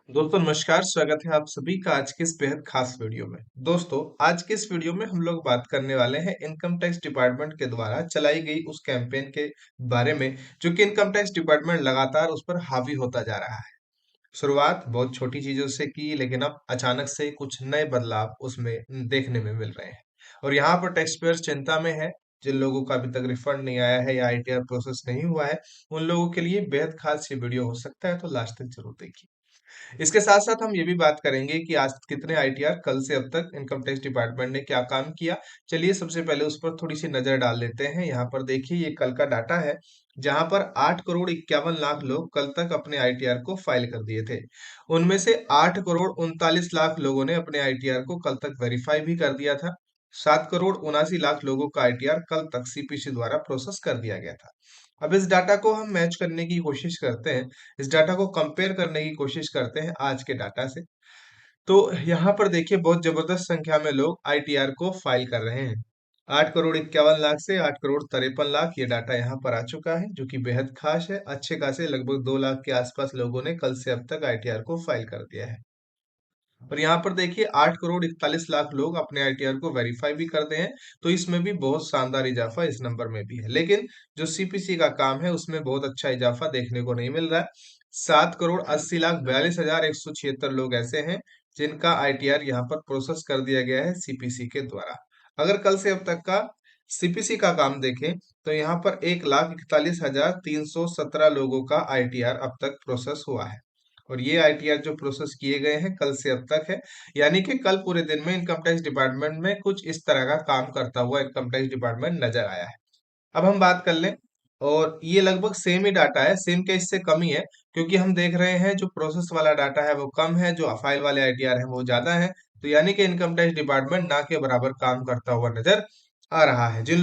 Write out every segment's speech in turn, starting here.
दोस्तों नमस्कार, स्वागत है आप सभी का आज के इस बेहद खास वीडियो में। दोस्तों, आज के इस वीडियो में हम लोग बात करने वाले हैं इनकम टैक्स डिपार्टमेंट के द्वारा चलाई गई उस कैंपेन के बारे में, जो कि इनकम टैक्स डिपार्टमेंट लगातार उस पर हावी होता जा रहा है। शुरुआत बहुत छोटी चीजों से की, लेकिन अब अचानक से कुछ नए बदलाव उसमें देखने में मिल रहे हैं। और यहाँ पर टैक्स पेयर्स चिंता में है। जिन लोगों का अभी तक रिफंड नहीं आया है या आईटीआर प्रोसेस नहीं हुआ है, उन लोगों के लिए बेहद खास ये वीडियो हो सकता है, तो लास्ट तक जरूर देखिए। इसके साथ साथ हम ये भी बात करेंगे कि आज कितने आईटीआर कल से अब तक इनकम टैक्स डिपार्टमेंट ने क्या काम किया। चलिए सबसे पहले उस पर थोड़ी सी नजर डाल लेते हैं। यहाँ पर देखिए, ये कल का डाटा है, जहां पर 8 करोड़ 51 लाख लोग कल तक अपने आईटीआर को फाइल कर दिए थे। उनमें से 8 करोड़ 39 लाख लोगों ने अपने आईटीआर को कल तक वेरीफाई भी कर दिया था। 7 करोड़ 79 लाख लोगों का आईटीआर कल तक सीपीसी द्वारा प्रोसेस कर दिया गया था। अब इस डाटा को हम मैच करने की कोशिश करते हैं, इस डाटा को कंपेयर करने की कोशिश करते हैं आज के डाटा से। तो यहाँ पर देखिए, बहुत जबरदस्त संख्या में लोग आईटीआर को फाइल कर रहे हैं। 8 करोड़ 51 लाख से 8 करोड़ 53 लाख ये डाटा यहाँ पर आ चुका है, जो कि बेहद खास है। अच्छे खासे लगभग 2 लाख के आसपास लोगों ने कल से अब तक आईटीआर को फाइल कर दिया है। और यहाँ पर देखिए, 8 करोड़ 41 लाख लोग अपने आईटीआर को वेरीफाई भी करते हैं। तो इसमें भी बहुत शानदार इजाफा इस नंबर में भी है, लेकिन जो सीपीसी का काम है उसमें बहुत अच्छा इजाफा देखने को नहीं मिल रहा है। 7 करोड़ 80 लाख 42 हजार 176 लोग ऐसे हैं जिनका आईटीआर यहाँ पर प्रोसेस कर दिया गया है सीपीसी के द्वारा। अगर कल से अब तक का सीपीसी का काम देखें, तो यहाँ पर 1,41,317 लोगों का आईटीआर अब तक प्रोसेस हुआ है। और ये आईटीआर जो प्रोसेस किए गए हैं कल से अब तक है, यानी कि कल पूरे दिन में इनकम टैक्स डिपार्टमेंट में कुछ इस तरह का काम करता हुआ इनकम टैक्स डिपार्टमेंट नजर आया है। अब हम बात कर लें, और ये लगभग सेम ही डाटा है, सेम क्या इससे कम ही है, क्योंकि हम देख रहे हैं जो प्रोसेस वाला डाटा है वो कम है, जो फाइल वाले आईटीआर है वो ज्यादा है। तो यानी कि इनकम टैक्स डिपार्टमेंट ना के बराबर काम करता हुआ नजर आ रहा है। जिन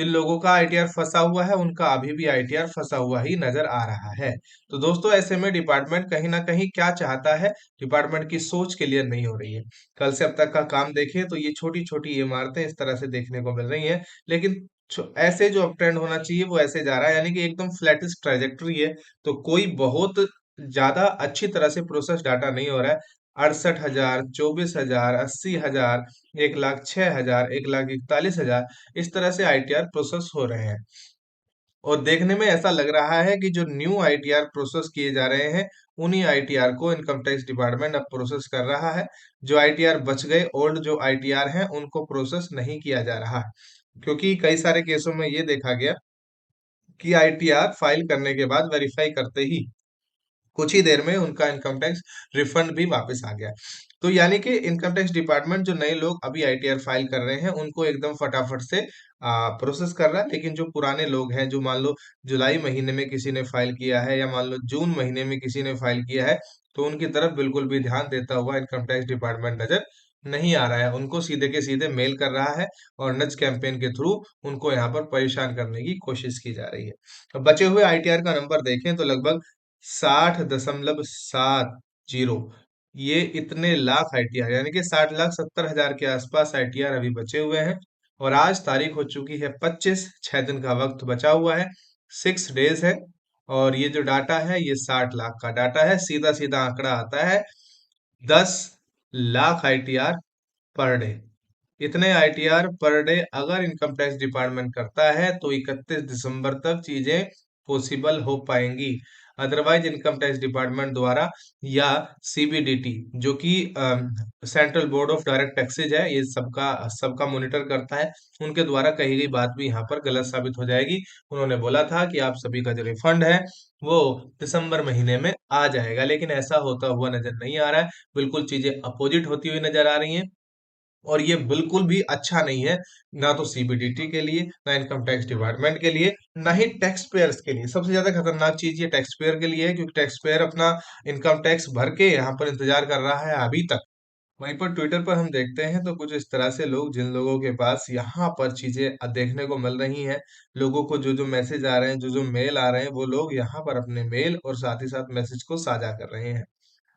लोगों का आईटीआर फंसा हुआ है, उनका अभी भी आईटीआर फंसा हुआ ही नजर आ रहा है। तो दोस्तों, ऐसे में डिपार्टमेंट कहीं ना कहीं क्या चाहता है, डिपार्टमेंट की सोच क्लियर नहीं हो रही है। कल से अब तक का काम देखें तो ये छोटी छोटी इमारतें इस तरह से देखने को मिल रही हैं, लेकिन ऐसे जो अप ट्रेंड होना चाहिए वो ऐसे जा रहा है, यानी कि एकदम फ्लैटिश ट्रेजेक्टरी है। तो कोई बहुत ज्यादा अच्छी तरह से प्रोसेस डाटा नहीं हो रहा है। 68 हजार, 24 हजार, 80 हजार, 1,06 हजार, 1,41 हजार, इस तरह से आईटीआर प्रोसेस हो रहे हैं। और देखने में ऐसा लग रहा है कि जो न्यू आईटीआर प्रोसेस किए जा रहे हैं, उन्हीं आईटीआर को इनकम टैक्स डिपार्टमेंट अब प्रोसेस कर रहा है। जो आईटीआर बच गए, ओल्ड जो आईटीआर हैं, उनको प्रोसेस नहीं किया जा रहा है, क्योंकि कई सारे केसों में ये देखा गया कि आईटीआर फाइल करने के बाद वेरीफाई करते ही कुछ ही देर में उनका इनकम टैक्स रिफंड भी वापस आ गया। तो यानी कि इनकम टैक्स डिपार्टमेंट जो नए लोग अभी आईटीआर फाइल कर रहे हैं, उनको एकदम फटाफट से प्रोसेस कर रहा है, लेकिन जो पुराने लोग हैं, जो मान लो जुलाई महीने में किसी ने फाइल किया है या मान लो जून महीने में किसी ने फाइल किया है, तो उनकी तरफ बिल्कुल भी ध्यान देता हुआ इनकम टैक्स डिपार्टमेंट नजर नहीं आ रहा है। उनको सीधे के सीधे मेल कर रहा है और नज कैंपेन के थ्रू उनको यहाँ पर परेशान करने की कोशिश की जा रही है। अब बचे हुए आईटीआर का नंबर देखें तो लगभग 60.70, ये इतने लाख आईटीआर, यानी कि 60,70,000 के आसपास आईटीआर अभी बचे हुए हैं। और आज तारीख हो चुकी है 25, 6 दिन का वक्त बचा हुआ है, 6 डेज है। और ये जो डाटा है ये 60 लाख का डाटा है। सीधा सीधा आंकड़ा आता है 10 लाख आईटीआर पर डे। इतने आईटीआर पर डे अगर इनकम टैक्स डिपार्टमेंट करता है तो 31 दिसंबर तक चीजें पॉसिबल हो पाएंगी। अदरवाइज इनकम टैक्स डिपार्टमेंट द्वारा या सीबीडीटी, जो कि central board of direct taxes है, ये सबका सबका मॉनिटर करता है, उनके द्वारा कही गई बात भी यहाँ पर गलत साबित हो जाएगी। उन्होंने बोला था कि आप सभी का जो रिफंड है वो दिसंबर महीने में आ जाएगा, लेकिन ऐसा होता हुआ नजर नहीं आ रहा है। बिल्कुल चीजें अपोजिट होती हुई नजर आ रही हैं। और ये बिल्कुल भी अच्छा नहीं है, ना तो सीबीडीटी के लिए, ना इनकम टैक्स डिपार्टमेंट के लिए, ना ही टैक्स पेयर्स के लिए। सबसे ज्यादा खतरनाक चीज ये टैक्स पेयर के लिए है, क्योंकि टैक्स पेयर अपना इनकम टैक्स भर के यहाँ पर इंतजार कर रहा है अभी तक। वहीं पर ट्विटर पर हम देखते हैं तो कुछ इस तरह से लोग, जिन लोगों के पास यहाँ पर चीजें देखने को मिल रही हैं, लोगों को जो जो मैसेज आ रहे हैं, जो जो मेल आ रहे हैं, वो लोग यहाँ पर अपने मेल और साथ ही साथ मैसेज को साझा कर रहे हैं।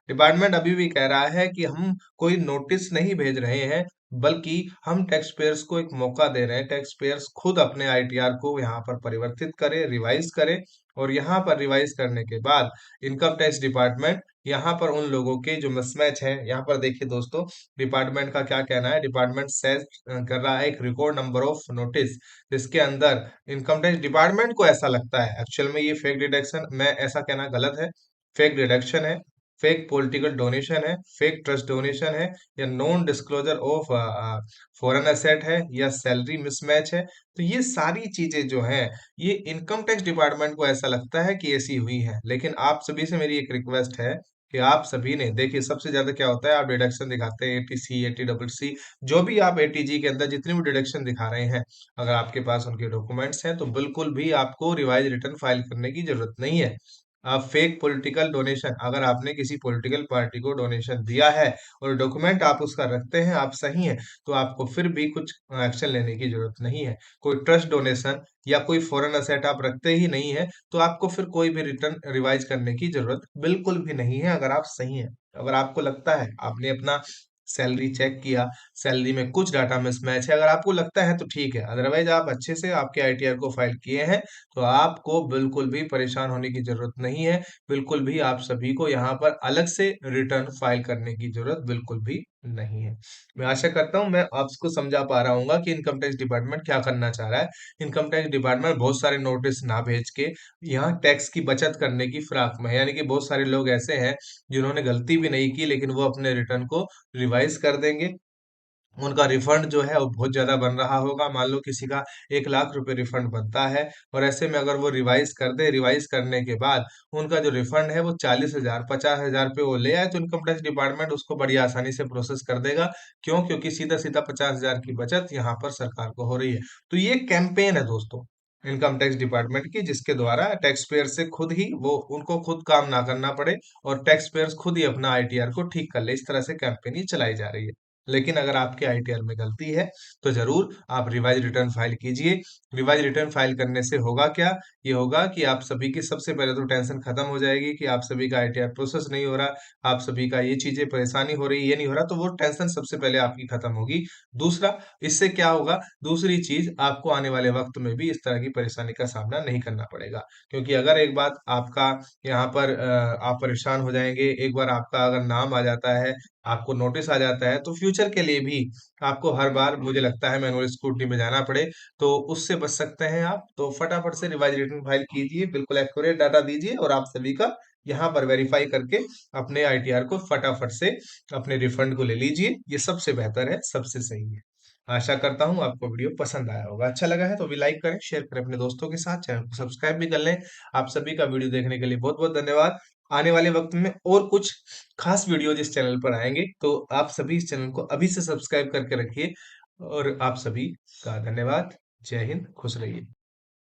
डिपार्टमेंट अभी भी कह रहा है कि हम कोई नोटिस नहीं भेज रहे हैं, बल्कि हम टैक्स पेयर्स को एक मौका दे रहे हैं। टैक्स पेयर्स खुद अपने आईटीआर को यहाँ पर परिवर्तित करें, रिवाइज करें, और यहाँ पर रिवाइज करने के बाद इनकम टैक्स डिपार्टमेंट यहाँ पर उन लोगों के जो मिसमैच है, यहाँ पर देखिए दोस्तों, डिपार्टमेंट का क्या कहना है। डिपार्टमेंट सेज कर रहा है एक रिकॉर्ड नंबर ऑफ नोटिस, जिसके अंदर इनकम टैक्स डिपार्टमेंट को ऐसा लगता है, एक्चुअल में ये फेक डिडक्शन, मैं ऐसा कहना गलत है, फेक डिडक्शन है, फेक पॉलिटिकल डोनेशन है, फेक ट्रस्ट डोनेशन है, या non disclosure of foreign asset है, या सैलरी मिसमैच है। तो ये सारी चीजें जो हैं, ये इनकम टैक्स डिपार्टमेंट को ऐसा लगता है कि ऐसी हुई है। लेकिन आप सभी से मेरी एक रिक्वेस्ट है कि आप सभी ने देखिए, सबसे ज्यादा क्या होता है, आप डिडक्शन दिखाते हैं एटीसी, एटी डबल सी, जो भी आप एटीजी के अंदर जितनी भी डिडक्शन दिखा रहे हैं, अगर आपके पास उनके डॉक्यूमेंट्स हैं तो बिल्कुल भी आपको रिवाइज रिटर्न फाइल करने की जरूरत नहीं है। आप फेक पॉलिटिकल डोनेशन, अगर आपने किसी पॉलिटिकल पार्टी को डोनेशन दिया है और डॉक्यूमेंट आप उसका रखते हैं, आप सही हैं, तो आपको फिर भी कुछ एक्शन लेने की जरूरत नहीं है। कोई ट्रस्ट डोनेशन या कोई फॉरेन असेट आप रखते ही नहीं है, तो आपको फिर कोई भी रिटर्न रिवाइज करने की जरूरत बिल्कुल भी नहीं है, अगर आप सही हैं। अगर आपको लगता है, आपने अपना सैलरी चेक किया, सैलरी में कुछ डाटा मिसमैच है, अगर आपको लगता है तो ठीक है, अदरवाइज आप अच्छे से आपके आईटीआर को फाइल किए हैं, तो आपको बिल्कुल भी परेशान होने की जरूरत नहीं है। बिल्कुल भी आप सभी को यहाँ पर अलग से रिटर्न फाइल करने की जरूरत बिल्कुल भी नहीं है। मैं आशा करता हूँ मैं आपको समझा पा रहा हूँ कि इनकम टैक्स डिपार्टमेंट क्या करना चाह रहा है। इनकम टैक्स डिपार्टमेंट बहुत सारे नोटिस ना भेज के यहाँ टैक्स की बचत करने की फिराक में है। यानी कि बहुत सारे लोग ऐसे हैं जिन्होंने गलती भी नहीं की, लेकिन वो अपने रिटर्न को रिवाइज कर देंगे। उनका रिफंड जो है वो बहुत ज्यादा बन रहा होगा, मान लो किसी का 1 लाख रुपए रिफंड बनता है, और ऐसे में अगर वो रिवाइज कर दे, रिवाइज करने के बाद उनका जो रिफंड है वो 40,000 50,000 पे वो ले आए, तो इनकम टैक्स डिपार्टमेंट उसको बड़ी आसानी से प्रोसेस कर देगा। क्यों? क्योंकि सीधा सीधा 50,000 की बचत यहाँ पर सरकार को हो रही है। तो ये कैंपेन है दोस्तों इनकम टैक्स डिपार्टमेंट की, जिसके द्वारा टैक्स पेयर से खुद ही वो, उनको खुद काम ना करना पड़े, और टैक्स पेयर्स खुद ही अपना आईटीआर को ठीक कर ले। इस तरह से कैंपेन ही चलाई जा रही है। लेकिन अगर आपके आईटीआर में गलती है, तो जरूर आप रिवाइज रिटर्न फाइल कीजिए। रिवाइज रिटर्न फाइल करने से होगा क्या? ये होगा कि आप सभी की सबसे पहले तो टेंशन खत्म हो जाएगी कि आप सभी का आईटीआर प्रोसेस नहीं हो रहा, आप सभी का ये चीजें परेशानी हो रही, ये नहीं हो रहा, तो वो टेंशन सबसे पहले आपकी खत्म होगी। दूसरा, इससे क्या होगा, दूसरी चीज, आपको आने वाले वक्त में भी इस तरह की परेशानी का सामना नहीं करना पड़ेगा। क्योंकि अगर एक बात आपका यहाँ पर आप परेशान हो जाएंगे, एक बार आपका अगर नाम आ जाता है, आपको नोटिस आ जाता है, तो फ्यूचर के लिए भी आपको हर बार, मुझे लगता है, मैनुअल स्क्रूटनी में जाना पड़े, तो उससे बच सकते हैं आप। तो फटाफट से रिवाइज रिटर्न फाइल कीजिए, बिल्कुल एक्यूरेट डाटा दीजिए, और आप सभी का यहाँ पर वेरीफाई करके अपने आईटीआर को फटाफट से अपने रिफंड को ले लीजिए। ये सबसे बेहतर है, सबसे सही है। आशा करता हूँ आपको वीडियो पसंद आया होगा। अच्छा लगा है तो भी लाइक करें, शेयर करें अपने दोस्तों के साथ, चैनल को सब्सक्राइब भी कर लें। आप सभी का वीडियो देखने के लिए बहुत बहुत धन्यवाद। आने वाले वक्त में और कुछ खास वीडियो जिस चैनल पर आएंगे, तो आप सभी इस चैनल को अभी से सब्सक्राइब करके रखिए। और आप सभी का धन्यवाद। जय हिंद, खुश रहिए।